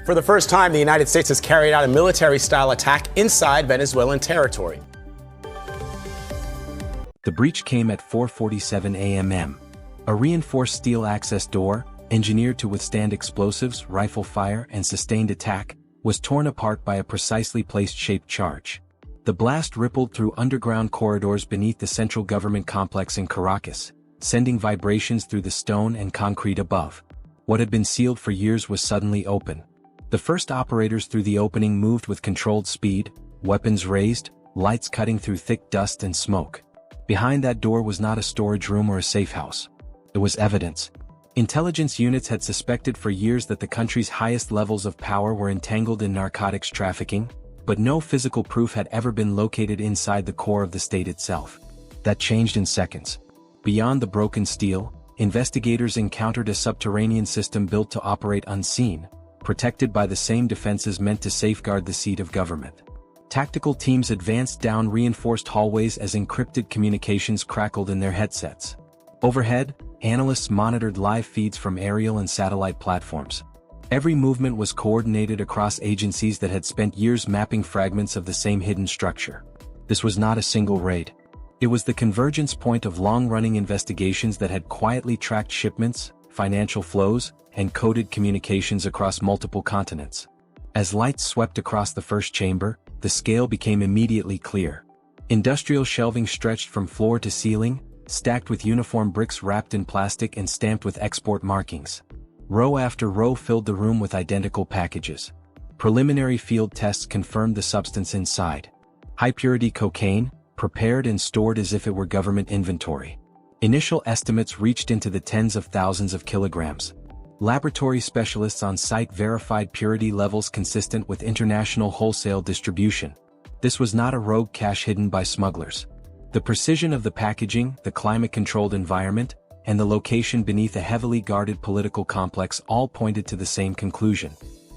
For the first time, the United States has carried out a military-style attack inside Venezuelan territory. The breach came at 4:47 a.m. A reinforced steel access door, engineered to withstand explosives, rifle fire, and sustained attack, was torn apart by a precisely placed shaped charge. The blast rippled through underground corridors beneath the central government complex in Caracas, sending vibrations through the stone and concrete above. What had been sealed for years was suddenly open. The first operators through the opening moved with controlled speed, weapons raised, lights cutting through thick dust and smoke. Behind that door was not a storage room or a safe house. It was evidence. Intelligence units had suspected for years that the country's highest levels of power were entangled in narcotics trafficking, but no physical proof had ever been located inside the core of the state itself. That changed in seconds. Beyond the broken steel, investigators encountered a subterranean system built to operate unseen, protected by the same defenses meant to safeguard the seat of government. Tactical teams advanced down reinforced hallways as encrypted communications crackled in their headsets. Overhead, analysts monitored live feeds from aerial and satellite platforms. Every movement was coordinated across agencies that had spent years mapping fragments of the same hidden structure. This was not a single raid. It was the convergence point of long-running investigations that had quietly tracked shipments, financial flows, and coded communications across multiple continents. As lights swept across the first chamber, the scale became immediately clear. Industrial shelving stretched from floor to ceiling, stacked with uniform bricks wrapped in plastic and stamped with export markings. Row after row filled the room with identical packages. Preliminary field tests confirmed the substance inside. High-purity cocaine, prepared and stored as if it were government inventory. Initial estimates reached into the tens of thousands of kilograms. Laboratory specialists on site verified purity levels consistent with international wholesale distribution. This was not a rogue cache hidden by smugglers. The precision of the packaging, the climate-controlled environment, and the location beneath a heavily guarded political complex all pointed to the same conclusion.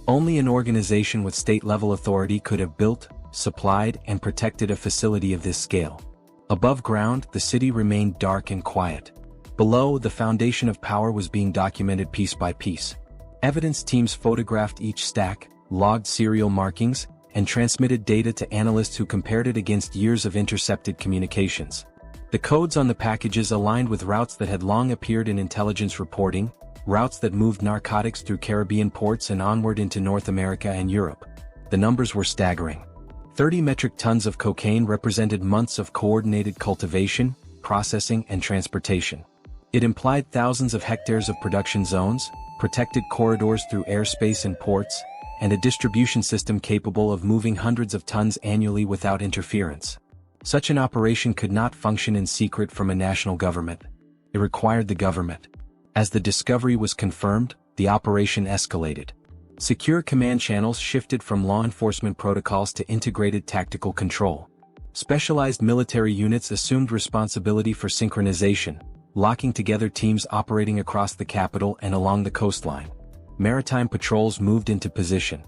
Only an organization with state-level authority could have built, supplied, and protected a facility of this scale. Above ground, the city remained dark and quiet. Below, the foundation of power was being documented piece by piece. Evidence teams photographed each stack, logged serial markings, and transmitted data to analysts who compared it against years of intercepted communications. The codes on the packages aligned with routes that had long appeared in intelligence reporting, routes that moved narcotics through Caribbean ports and onward into North America and Europe. The numbers were staggering. 30 metric tons of cocaine represented months of coordinated cultivation, processing, and transportation. It implied thousands of hectares of production zones, protected corridors through airspace and ports, and a distribution system capable of moving hundreds of tons annually without interference. Such an operation could not function in secret from a national government. It required the government. As the discovery was confirmed, the operation escalated. Secure command channels shifted from law enforcement protocols to integrated tactical control. Specialized military units assumed responsibility for synchronization, locking together teams operating across the capital and along the coastline. Maritime patrols moved into position.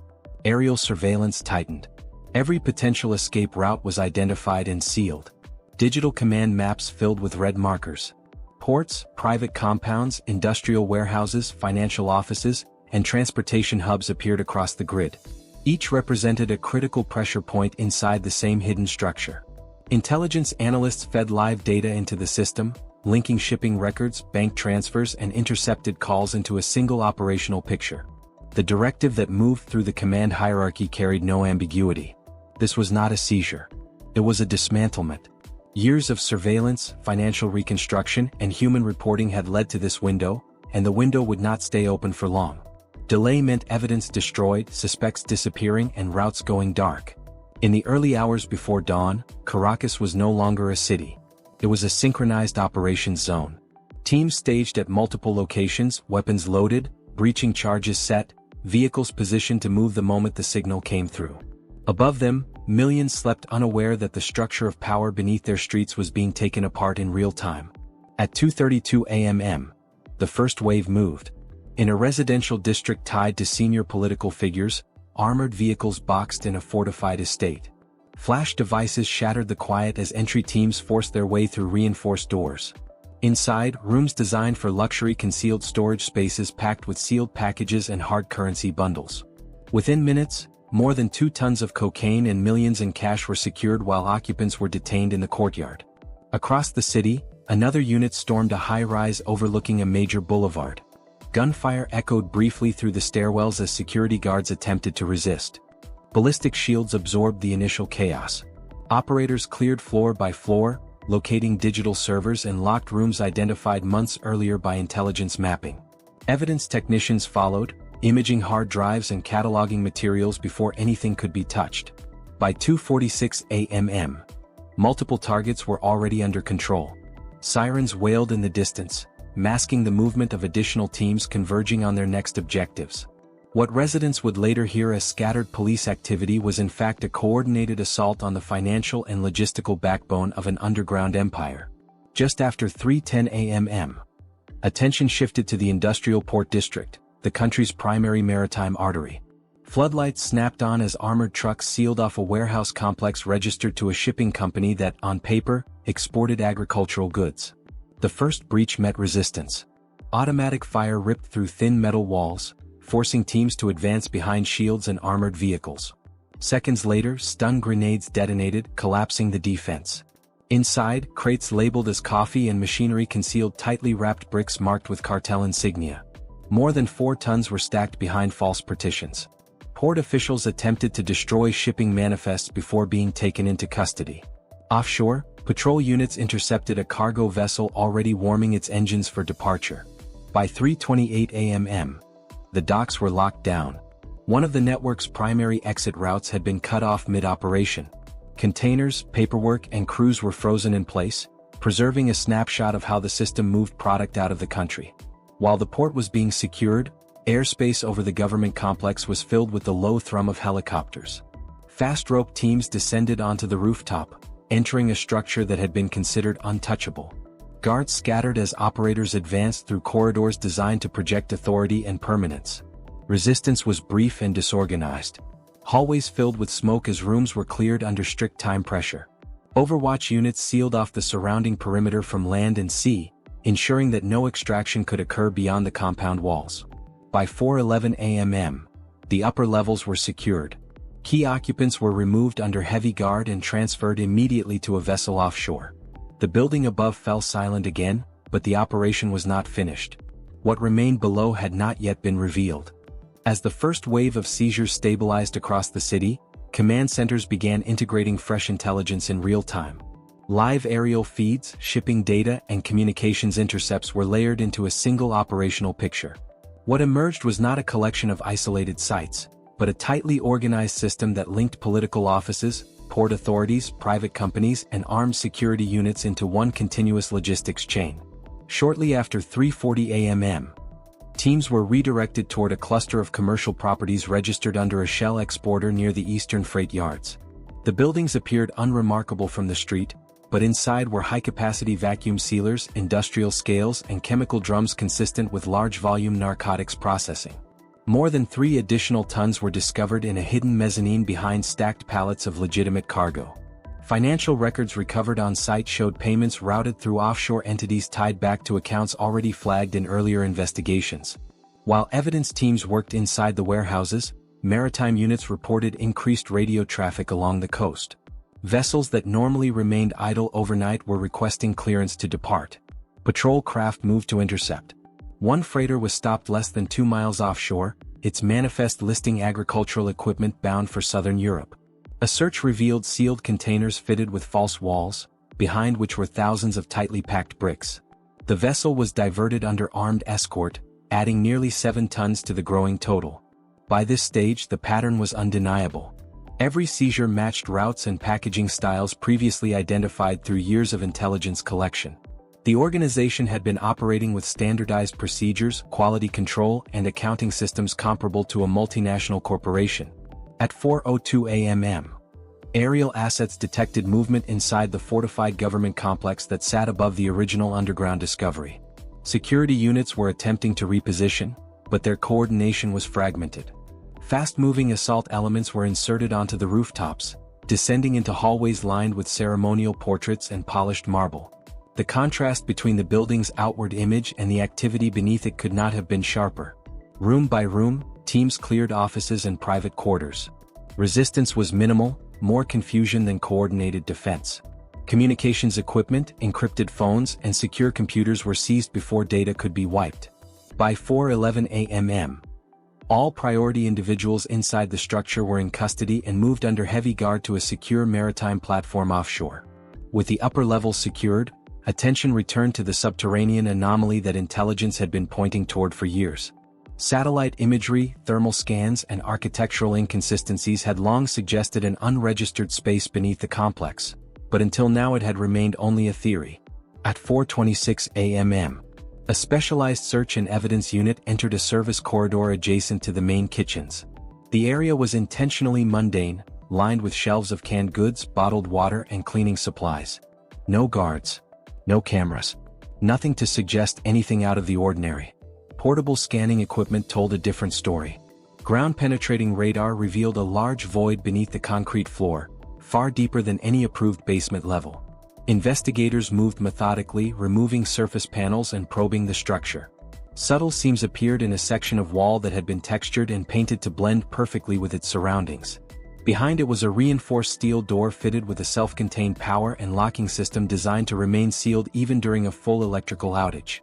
Aerial surveillance tightened. Every potential escape route was identified and sealed. Digital command maps filled with red markers. Ports, private compounds, industrial warehouses, financial offices, and transportation hubs appeared across the grid. Each represented a critical pressure point inside the same hidden structure. Intelligence analysts fed live data into the system, linking shipping records, bank transfers, and intercepted calls into a single operational picture. The directive that moved through the command hierarchy carried no ambiguity. This was not a seizure. It was a dismantlement. Years of surveillance, financial reconstruction, and human reporting had led to this window, and the window would not stay open for long. Delay meant evidence destroyed, suspects disappearing, and routes going dark. In the early hours before dawn, Caracas was no longer a city. It was a synchronized operations zone. Teams staged at multiple locations, weapons loaded, breaching charges set, vehicles positioned to move the moment the signal came through. Above them, millions slept unaware that the structure of power beneath their streets was being taken apart in real time. At 2:32 a.m., the first wave moved. In a residential district tied to senior political figures, armored vehicles boxed in a fortified estate. Flash devices shattered the quiet as entry teams forced their way through reinforced doors. Inside, rooms designed for luxury concealed storage spaces packed with sealed packages and hard currency bundles. Within minutes, more than 2 tons of cocaine and millions in cash were secured while occupants were detained in the courtyard. Across the city, another unit stormed a high-rise overlooking a major boulevard. Gunfire echoed briefly through the stairwells as security guards attempted to resist. Ballistic shields absorbed the initial chaos. Operators cleared floor by floor, locating digital servers and locked rooms identified months earlier by intelligence mapping. Evidence technicians followed, imaging hard drives and cataloging materials before anything could be touched. By 2:46 a.m., multiple targets were already under control. Sirens wailed in the distance, masking the movement of additional teams converging on their next objectives. What residents would later hear as scattered police activity was in fact a coordinated assault on the financial and logistical backbone of an underground empire. Just after 3:10 a.m., attention shifted to the industrial port district, the country's primary maritime artery. Floodlights snapped on as armored trucks sealed off a warehouse complex registered to a shipping company that, on paper, exported agricultural goods. The first breach met resistance. Automatic fire ripped through thin metal walls, forcing teams to advance behind shields and armored vehicles. Seconds later, stun grenades detonated, collapsing the defense. Inside, crates labeled as coffee and machinery concealed tightly wrapped bricks marked with cartel insignia. More than 4 tons were stacked behind false partitions. Port officials attempted to destroy shipping manifests before being taken into custody. Offshore, patrol units intercepted a cargo vessel already warming its engines for departure. By 3:28 a.m., the docks were locked down. One of the network's primary exit routes had been cut off mid-operation. Containers, paperwork, and crews were frozen in place, preserving a snapshot of how the system moved product out of the country. While the port was being secured, airspace over the government complex was filled with the low thrum of helicopters. Fast rope teams descended onto the rooftop, entering a structure that had been considered untouchable. Guards scattered as operators advanced through corridors designed to project authority and permanence. Resistance was brief and disorganized. Hallways filled with smoke as rooms were cleared under strict time pressure. Overwatch units sealed off the surrounding perimeter from land and sea, ensuring that no extraction could occur beyond the compound walls. By 4:11 a.m., the upper levels were secured. Key occupants were removed under heavy guard and transferred immediately to a vessel offshore. The building above fell silent again, but the operation was not finished. What remained below had not yet been revealed. As the first wave of seizures stabilized across the city, command centers began integrating fresh intelligence in real time. Live aerial feeds, shipping data, and communications intercepts were layered into a single operational picture. What emerged was not a collection of isolated sites, but a tightly organized system that linked political offices, port authorities, private companies, and armed security units into one continuous logistics chain. Shortly after 3:40 a.m., teams were redirected toward a cluster of commercial properties registered under a shell exporter near the eastern freight yards. The buildings appeared unremarkable from the street, but inside were high-capacity vacuum sealers, industrial scales, and chemical drums consistent with large-volume narcotics processing. More than 3 additional tons were discovered in a hidden mezzanine behind stacked pallets of legitimate cargo. Financial records recovered on site showed payments routed through offshore entities tied back to accounts already flagged in earlier investigations. While evidence teams worked inside the warehouses, maritime units reported increased radio traffic along the coast. Vessels that normally remained idle overnight were requesting clearance to depart. Patrol craft moved to intercept. One freighter was stopped less than 2 miles offshore, its manifest listing agricultural equipment bound for southern Europe. A search revealed sealed containers fitted with false walls, behind which were thousands of tightly packed bricks. The vessel was diverted under armed escort, adding nearly 7 tons to the growing total. By this stage, the pattern was undeniable. Every seizure matched routes and packaging styles previously identified through years of intelligence collection. The organization had been operating with standardized procedures, quality control, and accounting systems comparable to a multinational corporation. At 4:02 a.m., aerial assets detected movement inside the fortified government complex that sat above the original underground discovery. Security units were attempting to reposition, but their coordination was fragmented. Fast-moving assault elements were inserted onto the rooftops, descending into hallways lined with ceremonial portraits and polished marble. The contrast between the building's outward image and the activity beneath it could not have been sharper. Room by room, Teams cleared offices and private quarters. Resistance was minimal, more confusion than coordinated defense. Communications equipment, encrypted phones, and secure computers were seized before data could be wiped. By 4:11 a.m., all priority individuals inside the structure were in custody and moved under heavy guard to a secure maritime platform offshore. With the upper levels secured, attention returned to the subterranean anomaly that intelligence had been pointing toward for years. Satellite imagery, thermal scans, and architectural inconsistencies had long suggested an unregistered space beneath the complex, but until now it had remained only a theory. At 4:26 a.m., a specialized search and evidence unit entered a service corridor adjacent to the main kitchens. The area was intentionally mundane, lined with shelves of canned goods, bottled water, and cleaning supplies. No guards. No cameras. Nothing to suggest anything out of the ordinary. Portable scanning equipment told a different story. Ground-penetrating radar revealed a large void beneath the concrete floor, far deeper than any approved basement level. Investigators moved methodically, removing surface panels and probing the structure. Subtle seams appeared in a section of wall that had been textured and painted to blend perfectly with its surroundings. Behind it was a reinforced steel door fitted with a self-contained power and locking system designed to remain sealed even during a full electrical outage.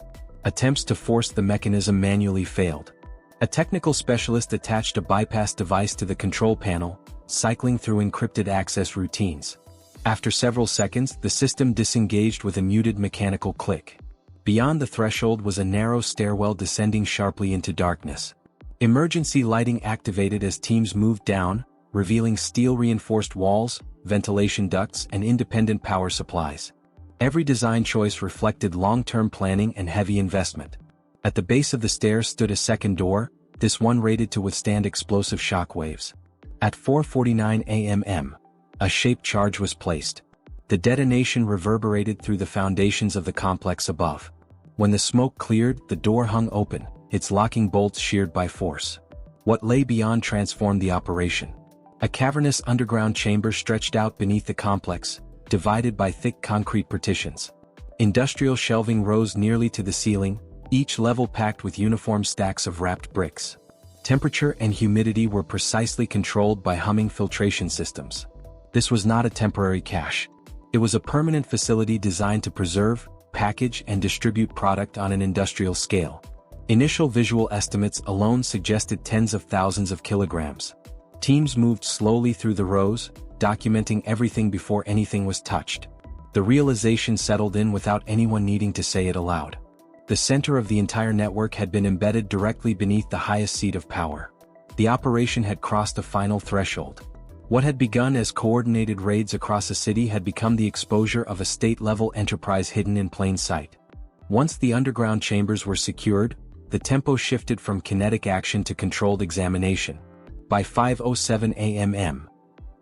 Attempts to force the mechanism manually failed. A technical specialist attached a bypass device to the control panel, cycling through encrypted access routines. After several seconds, the system disengaged with a muted mechanical click. Beyond the threshold was a narrow stairwell descending sharply into darkness. Emergency lighting activated as teams moved down, revealing steel-reinforced walls, ventilation ducts, and independent power supplies. Every design choice reflected long-term planning and heavy investment. At the base of the stairs stood a second door, this one rated to withstand explosive shock waves. At 4:49 a.m., a shaped charge was placed. The detonation reverberated through the foundations of the complex above. When the smoke cleared, the door hung open, its locking bolts sheared by force. What lay beyond transformed the operation. A cavernous underground chamber stretched out beneath the complex, divided by thick concrete partitions. Industrial shelving rose nearly to the ceiling, each level packed with uniform stacks of wrapped bricks. Temperature and humidity were precisely controlled by humming filtration systems. This was not a temporary cache. It was a permanent facility designed to preserve, package, and distribute product on an industrial scale. Initial visual estimates alone suggested tens of thousands of kilograms. Teams moved slowly through the rows, documenting everything before anything was touched. The realization settled in without anyone needing to say it aloud. The center of the entire network had been embedded directly beneath the highest seat of power. The operation had crossed a final threshold. What had begun as coordinated raids across a city had become the exposure of a state-level enterprise hidden in plain sight. Once the underground chambers were secured, the tempo shifted from kinetic action to controlled examination. By 5:07 a.m.,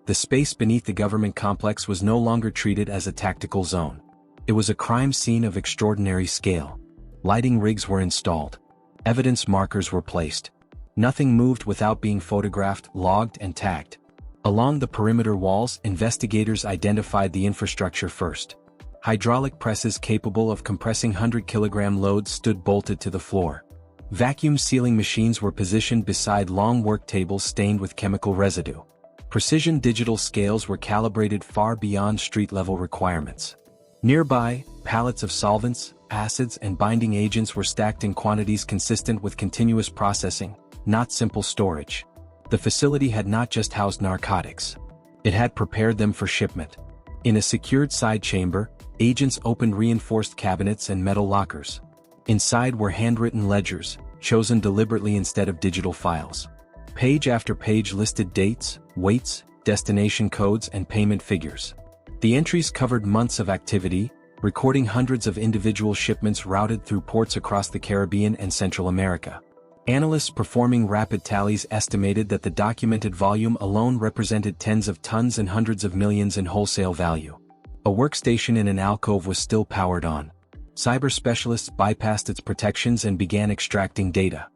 the space beneath the government complex was no longer treated as a tactical zone. It was a crime scene of extraordinary scale. Lighting rigs were installed. Evidence markers were placed. Nothing moved without being photographed, logged, and tagged. Along the perimeter walls, investigators identified the infrastructure first. Hydraulic presses capable of compressing 100-kilogram loads stood bolted to the floor. Vacuum sealing machines were positioned beside long work tables stained with chemical residue. Precision digital scales were calibrated far beyond street-level requirements. Nearby, pallets of solvents, acids, and binding agents were stacked in quantities consistent with continuous processing, not simple storage. The facility had not just housed narcotics. It had prepared them for shipment. In a secured side chamber, agents opened reinforced cabinets and metal lockers. Inside were handwritten ledgers, chosen deliberately instead of digital files. Page after page listed dates, weights, destination codes, and payment figures. The entries covered months of activity, recording hundreds of individual shipments routed through ports across the Caribbean and Central America. Analysts performing rapid tallies estimated that the documented volume alone represented tens of tons and hundreds of millions in wholesale value. A workstation in an alcove was still powered on. Cyber specialists bypassed its protections and began extracting data.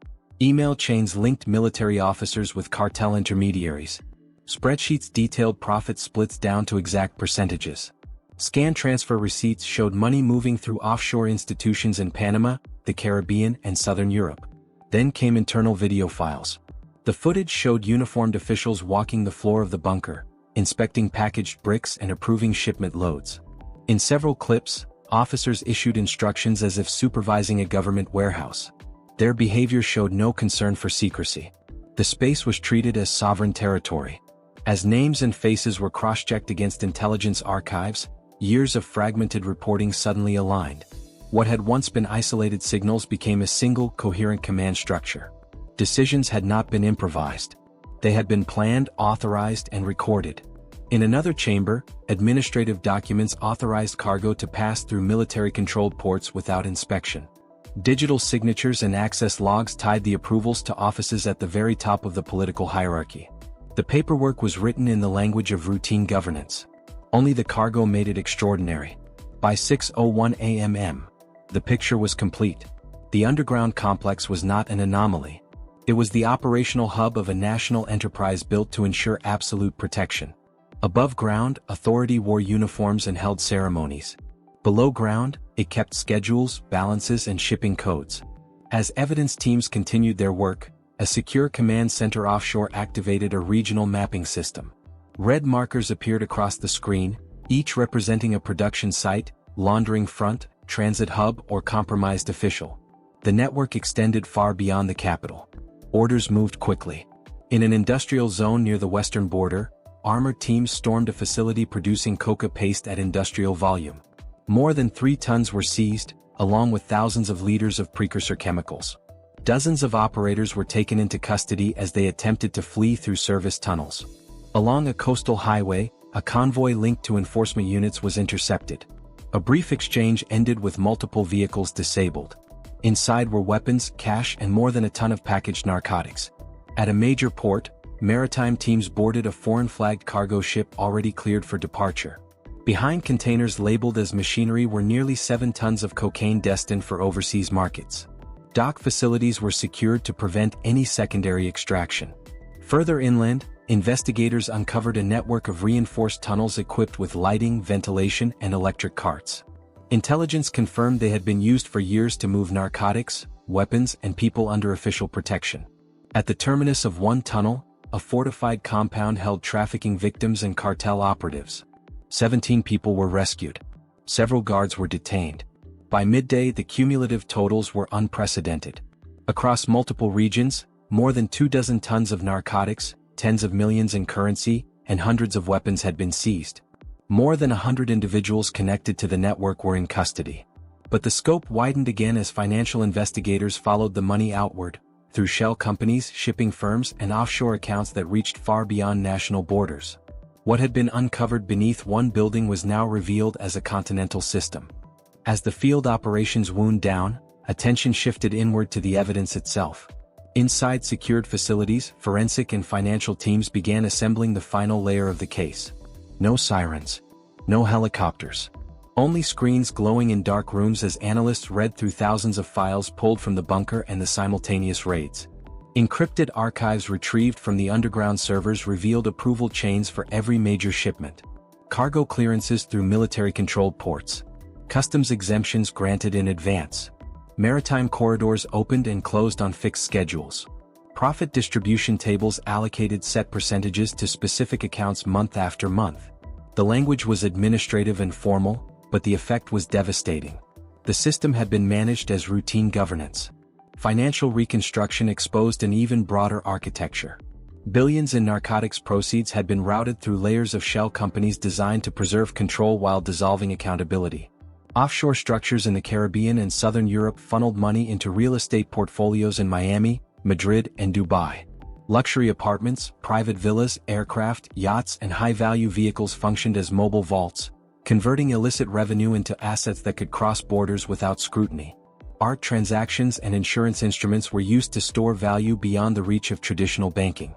Email chains linked military officers with cartel intermediaries. Spreadsheets detailed profit splits down to exact percentages. Scan transfer receipts showed money moving through offshore institutions in Panama, the Caribbean, and Southern Europe. Then came internal video files. The footage showed uniformed officials walking the floor of the bunker, inspecting packaged bricks and approving shipment loads. In several clips, officers issued instructions as if supervising a government warehouse. Their behavior showed no concern for secrecy. The space was treated as sovereign territory. As names and faces were cross-checked against intelligence archives, years of fragmented reporting suddenly aligned. What had once been isolated signals became a single, coherent command structure. Decisions had not been improvised. They had been planned, authorized, and recorded. In another chamber, administrative documents authorized cargo to pass through military-controlled ports without inspection. Digital signatures and access logs tied the approvals to offices at the very top of the political hierarchy. The paperwork was written in the language of routine governance. Only the cargo made it extraordinary. By 6:01 a.m., the picture was complete. The underground complex was not an anomaly. It was the operational hub of a national enterprise built to ensure absolute protection. Above ground, authority wore uniforms and held ceremonies. Below ground, it kept schedules, balances, and shipping codes. As evidence teams continued their work, a secure command center offshore activated a regional mapping system. Red markers appeared across the screen, each representing a production site, laundering front, transit hub, or compromised official. The network extended far beyond the capital. Orders moved quickly. In an industrial zone near the western border, armored teams stormed a facility producing coca paste at industrial volume. More than 3 tons were seized, along with thousands of liters of precursor chemicals. Dozens of operators were taken into custody as they attempted to flee through service tunnels. Along a coastal highway, a convoy linked to enforcement units was intercepted. A brief exchange ended with multiple vehicles disabled. Inside were weapons, cash, and more than a ton of packaged narcotics. At a major port, maritime teams boarded a foreign-flagged cargo ship already cleared for departure. Behind containers labeled as machinery were nearly 7 tons of cocaine destined for overseas markets. Dock facilities were secured to prevent any secondary extraction. Further inland, investigators uncovered a network of reinforced tunnels equipped with lighting, ventilation, and electric carts. Intelligence confirmed they had been used for years to move narcotics, weapons, and people under official protection. At the terminus of one tunnel, a fortified compound held trafficking victims and cartel operatives. 17 people were rescued. Several guards were detained. By midday, the cumulative totals were unprecedented. Across multiple regions, more than 24 tons of narcotics, tens of millions in currency, and hundreds of weapons had been seized. More than 100 individuals connected to the network were in custody. But the scope widened again as financial investigators followed the money outward, through shell companies, shipping firms, and offshore accounts that reached far beyond national borders. What had been uncovered beneath one building was now revealed as a continental system. As the field operations wound down, attention shifted inward to the evidence itself. Inside secured facilities, forensic and financial teams began assembling the final layer of the case. No sirens. No helicopters. Only screens glowing in dark rooms as analysts read through thousands of files pulled from the bunker and the simultaneous raids. Encrypted archives retrieved from the underground servers revealed approval chains for every major shipment. Cargo clearances through military-controlled ports. Customs exemptions granted in advance. Maritime corridors opened and closed on fixed schedules. Profit distribution tables allocated set percentages to specific accounts month after month. The language was administrative and formal, but the effect was devastating. The system had been managed as routine governance. Financial reconstruction exposed an even broader architecture. Billions in narcotics proceeds had been routed through layers of shell companies designed to preserve control while dissolving accountability. Offshore structures in the Caribbean and Southern Europe funneled money into real estate portfolios in Miami, Madrid, and Dubai. Luxury apartments, private villas, aircraft, yachts, and high-value vehicles functioned as mobile vaults, converting illicit revenue into assets that could cross borders without scrutiny. Art transactions and insurance instruments were used to store value beyond the reach of traditional banking.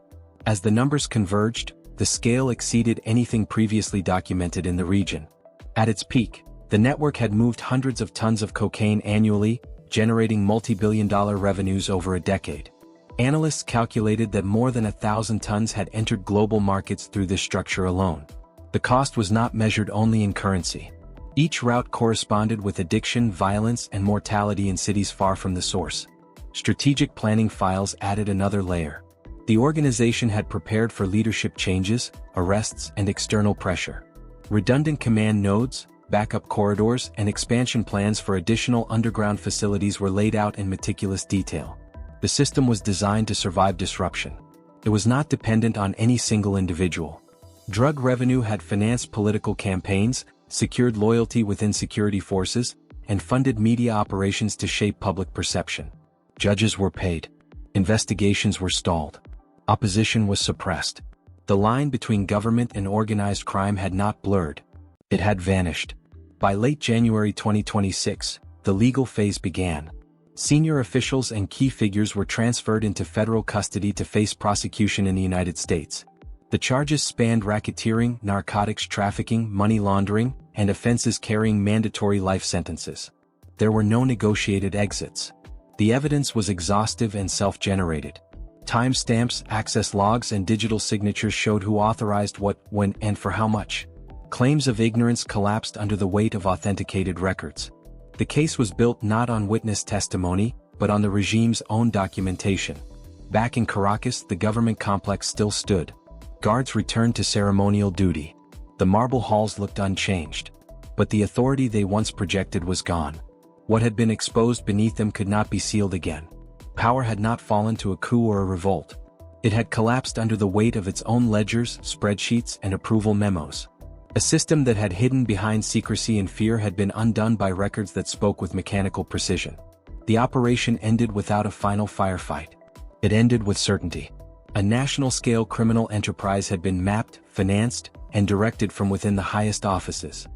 As the numbers converged, the scale exceeded anything previously documented in the region. At its peak, the network had moved hundreds of tons of cocaine annually, generating multi-billion-dollar revenues over a decade. Analysts calculated that more than 1,000 tons had entered global markets through this structure alone. The cost was not measured only in currency. Each route corresponded with addiction, violence, and mortality in cities far from the source. Strategic planning files added another layer. The organization had prepared for leadership changes, arrests, and external pressure. Redundant command nodes, backup corridors, and expansion plans for additional underground facilities were laid out in meticulous detail. The system was designed to survive disruption. It was not dependent on any single individual. Drug revenue had financed political campaigns, secured loyalty within security forces, and funded media operations to shape public perception. Judges were paid. Investigations were stalled. Opposition was suppressed. The line between government and organized crime had not blurred. It had vanished. By late January 2026, the legal phase began. Senior officials and key figures were transferred into federal custody to face prosecution in the United States. The charges spanned racketeering, narcotics trafficking, money laundering, and offenses carrying mandatory life sentences. There were no negotiated exits. The evidence was exhaustive and self-generated. Timestamps, access logs, and digital signatures showed who authorized what, when, and for how much. Claims of ignorance collapsed under the weight of authenticated records. The case was built not on witness testimony, but on the regime's own documentation. Back in Caracas, the government complex still stood. Guards returned to ceremonial duty. The marble halls looked unchanged. But the authority they once projected was gone. What had been exposed beneath them could not be sealed again. Power had not fallen to a coup or a revolt. It had collapsed under the weight of its own ledgers, spreadsheets, and approval memos. A system that had hidden behind secrecy and fear had been undone by records that spoke with mechanical precision. The operation ended without a final firefight. It ended with certainty. A national-scale criminal enterprise had been mapped, financed, and directed from within the highest offices.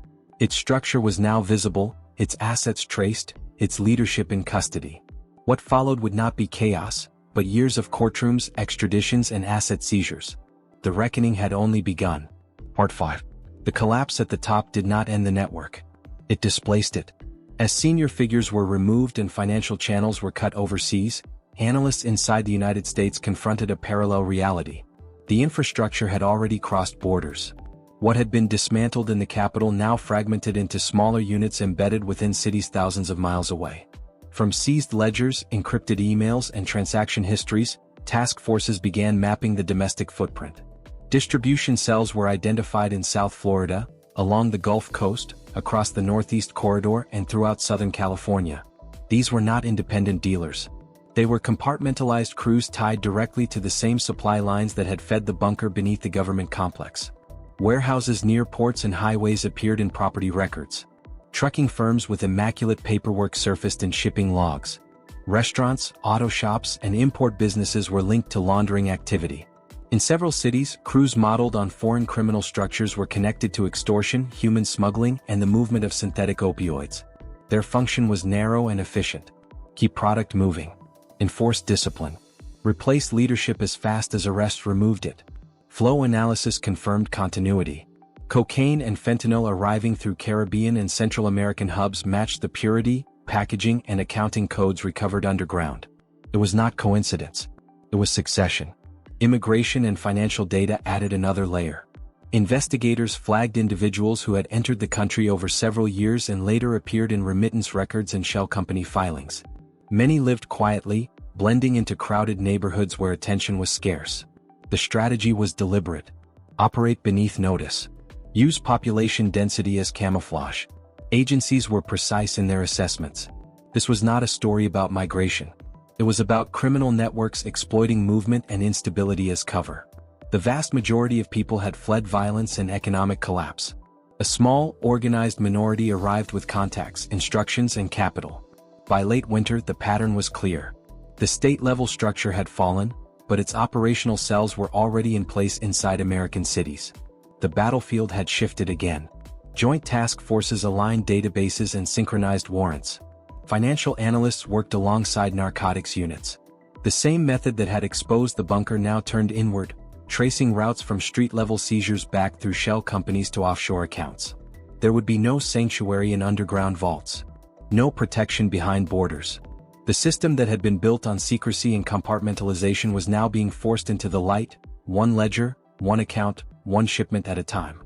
Its structure was now visible, its assets traced, its leadership in custody. What followed would not be chaos, but years of courtrooms, extraditions, and asset seizures. The reckoning had only begun. Part 5. The collapse at the top did not end the network. It displaced it. As senior figures were removed and financial channels were cut overseas, analysts inside the United States confronted a parallel reality. The infrastructure had already crossed borders. What had been dismantled in the capital now fragmented into smaller units embedded within cities thousands of miles away. From seized ledgers, encrypted emails, and transaction histories, task forces began mapping the domestic footprint. Distribution cells were identified in South Florida, along the Gulf Coast, across the Northeast Corridor, and throughout Southern California. These were not independent dealers. They were compartmentalized crews tied directly to the same supply lines that had fed the bunker beneath the government complex. Warehouses near ports and highways appeared in property records. Trucking firms with immaculate paperwork surfaced in shipping logs. Restaurants, auto shops, and import businesses were linked to laundering activity. In several cities, crews modeled on foreign criminal structures were connected to extortion, human smuggling, and the movement of synthetic opioids. Their function was narrow and efficient. Keep product moving. Enforce discipline. Replace leadership as fast as arrests removed it. Flow analysis confirmed continuity. Cocaine and fentanyl arriving through Caribbean and Central American hubs matched the purity, packaging, and accounting codes recovered underground. It was not coincidence. It was succession. Immigration and financial data added another layer. Investigators flagged individuals who had entered the country over several years and later appeared in remittance records and shell company filings. Many lived quietly, blending into crowded neighborhoods where attention was scarce. The strategy was deliberate. Operate beneath notice. Use population density as camouflage. Agencies were precise in their assessments. This was not a story about migration. It was about criminal networks exploiting movement and instability as cover. The vast majority of people had fled violence and economic collapse. A small, organized minority arrived with contacts, instructions, and capital. By late winter, the pattern was clear. The state-level structure had fallen, but its operational cells were already in place inside American cities. The battlefield had shifted again. Joint task forces aligned databases and synchronized warrants. Financial analysts worked alongside narcotics units. The same method that had exposed the bunker now turned inward, tracing routes from street-level seizures back through shell companies to offshore accounts. There would be no sanctuary in underground vaults. No protection behind borders. The system that had been built on secrecy and compartmentalization was now being forced into the light, one ledger, one account, one shipment at a time.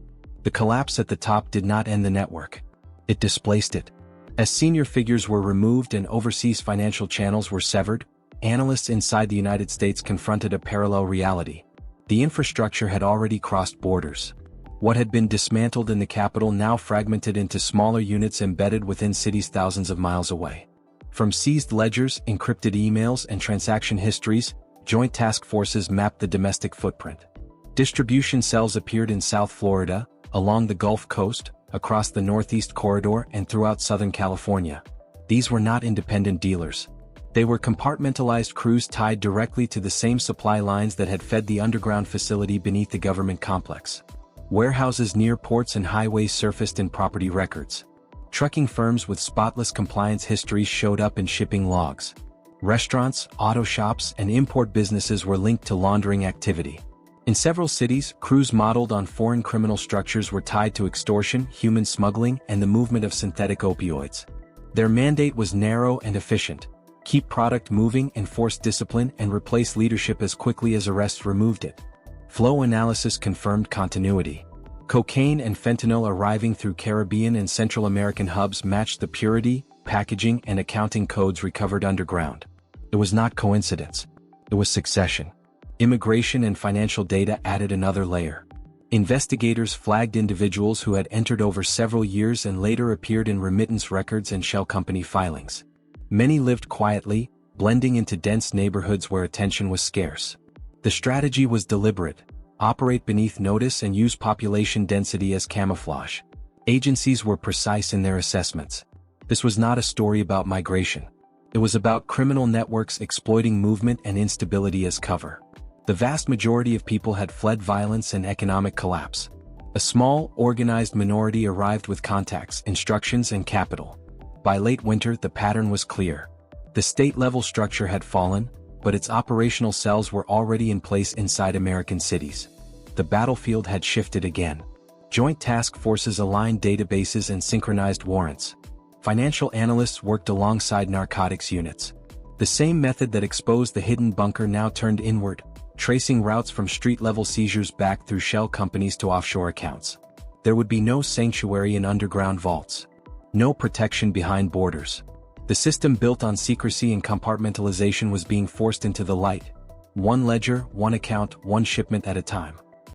The collapse at the top did not end the network. It displaced it. As senior figures were removed and overseas financial channels were severed, analysts inside the United States confronted a parallel reality. The infrastructure had already crossed borders. What had been dismantled in the capital now fragmented into smaller units embedded within cities thousands of miles away. From seized ledgers, encrypted emails, and transaction histories, joint task forces mapped the domestic footprint. Distribution cells appeared in South Florida, along the Gulf Coast, across the Northeast Corridor, and throughout Southern California. These were not independent dealers. They were compartmentalized crews tied directly to the same supply lines that had fed the underground facility beneath the government complex. Warehouses near ports and highways surfaced in property records. Trucking firms with spotless compliance histories showed up in shipping logs. Restaurants, auto shops, and import businesses were linked to laundering activity. In several cities, crews modeled on foreign criminal structures were tied to extortion, human smuggling, and the movement of synthetic opioids. Their mandate was narrow and efficient: keep product moving, enforce discipline, and replace leadership as quickly as arrests removed it. Flow analysis confirmed continuity. Cocaine and fentanyl arriving through Caribbean and Central American hubs matched the purity, packaging, and accounting codes recovered underground. It was not coincidence. It was succession. Immigration and financial data added another layer. Investigators flagged individuals who had entered over several years and later appeared in remittance records and shell company filings. Many lived quietly, blending into dense neighborhoods where attention was scarce. The strategy was deliberate: operate beneath notice and use population density as camouflage. Agencies were precise in their assessments. This was not a story about migration. It was about criminal networks exploiting movement and instability as cover. The vast majority of people had fled violence and economic collapse. A small, organized minority arrived with contacts, instructions, and capital. By late winter, the pattern was clear. The state-level structure had fallen, but its operational cells were already in place inside American cities. The battlefield had shifted again. Joint task forces aligned databases and synchronized warrants. Financial analysts worked alongside narcotics units. The same method that exposed the hidden bunker now turned inward, tracing routes from street-level seizures back through shell companies to offshore accounts. There would be no sanctuary in underground vaults. No protection behind borders. The system built on secrecy and compartmentalization was being forced into the light. One ledger, one account, one shipment at a time.